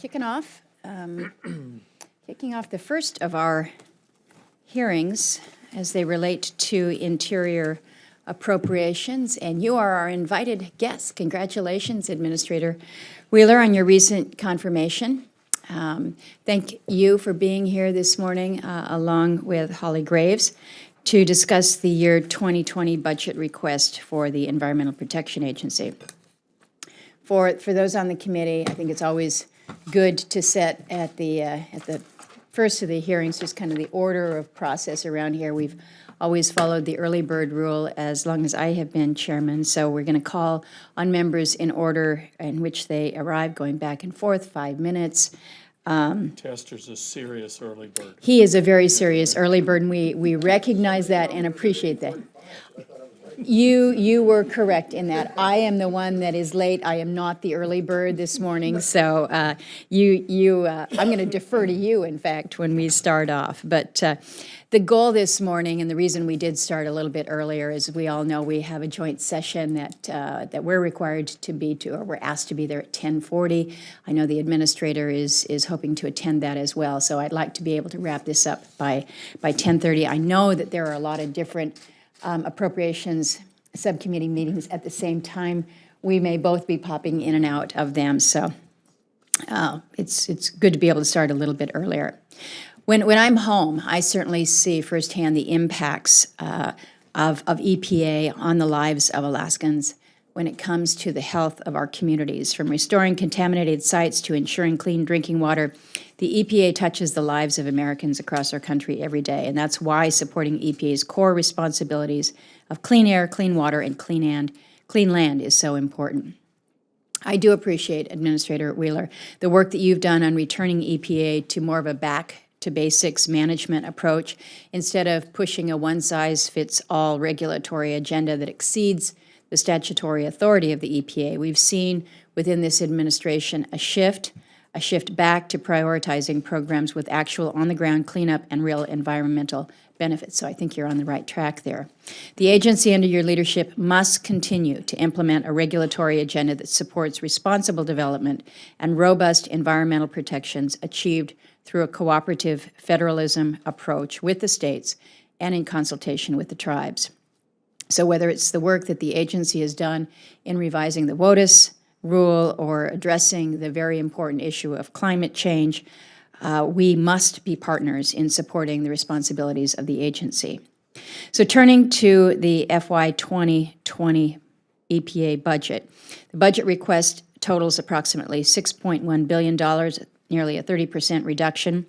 kicking off the first of our hearings as they relate to Interior Appropriations, and you are our invited guest. Congratulations, Administrator Wheeler, on your recent confirmation. Thank you for being here this morning, along with Holly Graves, to discuss the year 2020 budget request for the Environmental Protection Agency. For those on the committee, I think it's always good to set at the first of the hearings just kind of the order of process around here. We've always followed the early bird rule as long as I have been chairman, so we're going to call on members in order in which they arrive, going back and forth, 5 minutes. Tester's a serious early bird. He is a very serious early bird, and we recognize that and appreciate that. You were correct in that. I am the one that is late. I am not the early bird this morning, so I'm going to defer to you, in fact, when we start off. But the goal this morning, and the reason we did start a little bit earlier, is we all know we have a joint session that we're required to be to, or we're asked to be there at 10:40. I know the administrator is hoping to attend that as well, so I'd like to be able to wrap this up by 10:30. I know that there are a lot of different appropriations subcommittee meetings at the same time. We may both be popping in and out of them, so it's good to be able to start a little bit earlier. When I'm home, I certainly see firsthand the impacts of EPA on the lives of Alaskans when it comes to the health of our communities. From restoring contaminated sites to ensuring clean drinking water, the EPA touches the lives of Americans across our country every day, and that's why supporting EPA's core responsibilities of clean air, clean water, and clean land is so important. I do appreciate, Administrator Wheeler, the work that you've done on returning EPA to more of a back-to-basics management approach instead of pushing a one-size-fits-all regulatory agenda that exceeds the statutory authority of the EPA. We've seen within this administration a shift back to prioritizing programs with actual on-the-ground cleanup and real environmental benefits. So I think you're on the right track there. The agency under your leadership must continue to implement a regulatory agenda that supports responsible development and robust environmental protections achieved through a cooperative federalism approach with the states and in consultation with the tribes. So whether it's the work that the agency has done in revising the WOTUS rule or addressing the very important issue of climate change, we must be partners in supporting the responsibilities of the agency. So turning to the FY20 EPA budget, the budget request totals approximately $6.1 billion, nearly a 30% reduction.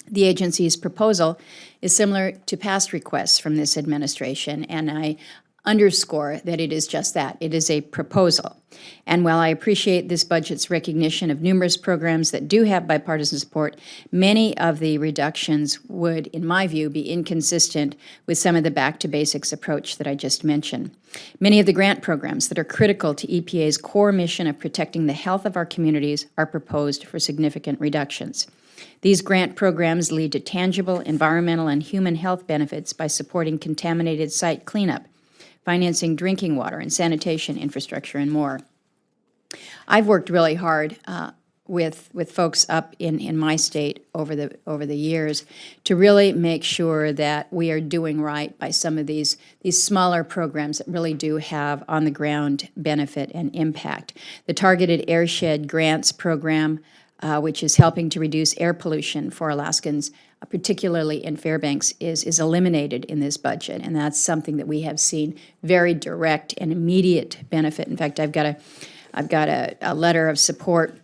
The agency's proposal is similar to past requests from this administration, and I underscore that it is just that. It is a proposal. And while I appreciate this budget's recognition of numerous programs that do have bipartisan support, many of the reductions would, in my view, be inconsistent with some of the back-to-basics approach that I just mentioned. Many of the grant programs that are critical to EPA's core mission of protecting the health of our communities are proposed for significant reductions. These grant programs lead to tangible environmental and human health benefits by supporting contaminated site cleanup, financing drinking water and sanitation infrastructure, and more. I've worked really hard with folks up in my state over the years to really make sure that we are doing right by some of these smaller programs that really do have on-the-ground benefit and impact. The Targeted Airshed Grants Program, which is helping to reduce air pollution for Alaskans, particularly in Fairbanks, is eliminated in this budget, and that's something that we have seen very direct and immediate benefit. In fact, I've got a letter of support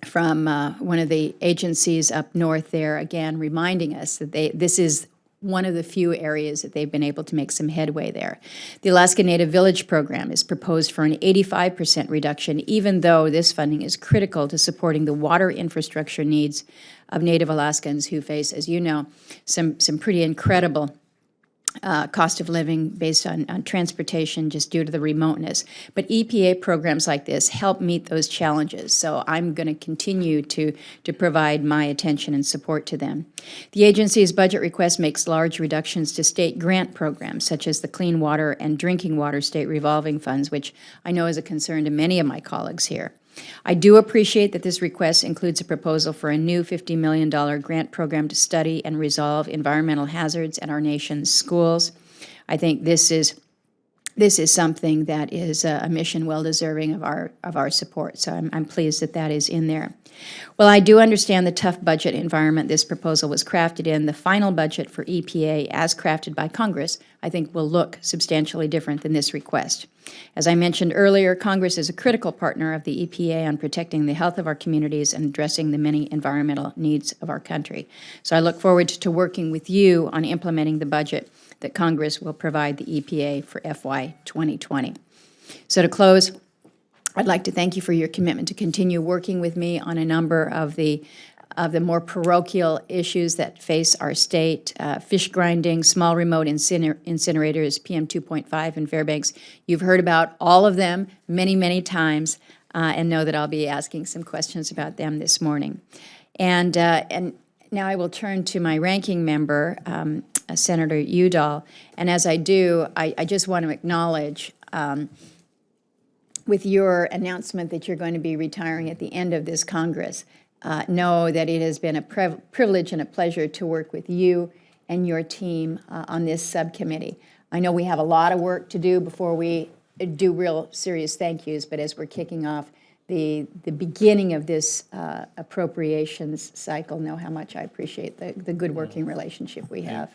from one of the agencies up north there, again reminding us that this is one of the few areas that they've been able to make some headway there. The Alaska Native Village Program is proposed for an 85% reduction, even though this funding is critical to supporting the water infrastructure needs of Native Alaskans who face, as you know, some pretty incredible cost of living based on transportation just due to the remoteness. But EPA programs like this help meet those challenges, so I'm going to continue to provide my attention and support to them. The agency's budget request makes large reductions to state grant programs, such as the Clean Water and Drinking Water State Revolving Funds, which I know is a concern to many of my colleagues here. I do appreciate that this request includes a proposal for a new $50 million grant program to study and resolve environmental hazards at our nation's schools. I think this is something that is a mission well deserving of our support. So I'm pleased that that is in there. Well, I do understand the tough budget environment this proposal was crafted in. The final budget for EPA, as crafted by Congress, I think will look substantially different than this request. As I mentioned earlier, Congress is a critical partner of the EPA on protecting the health of our communities and addressing the many environmental needs of our country. So I look forward to working with you on implementing the budget that Congress will provide the EPA for FY 2020. So to close, I'd like to thank you for your commitment to continue working with me on a number of the more parochial issues that face our state, fish grinding, small remote incinerators, PM 2.5 in Fairbanks. You've heard about all of them many, many times, and know that I'll be asking some questions about them this morning. And now I will turn to my ranking member, Senator Udall, and as I do, I just want to acknowledge with your announcement that you're going to be retiring at the end of this Congress, know that it has been a privilege and a pleasure to work with you and your team on this subcommittee. I know we have a lot of work to do before we do real serious thank yous, but as we're kicking off the beginning of this appropriations cycle, know how much I appreciate the good working relationship we have.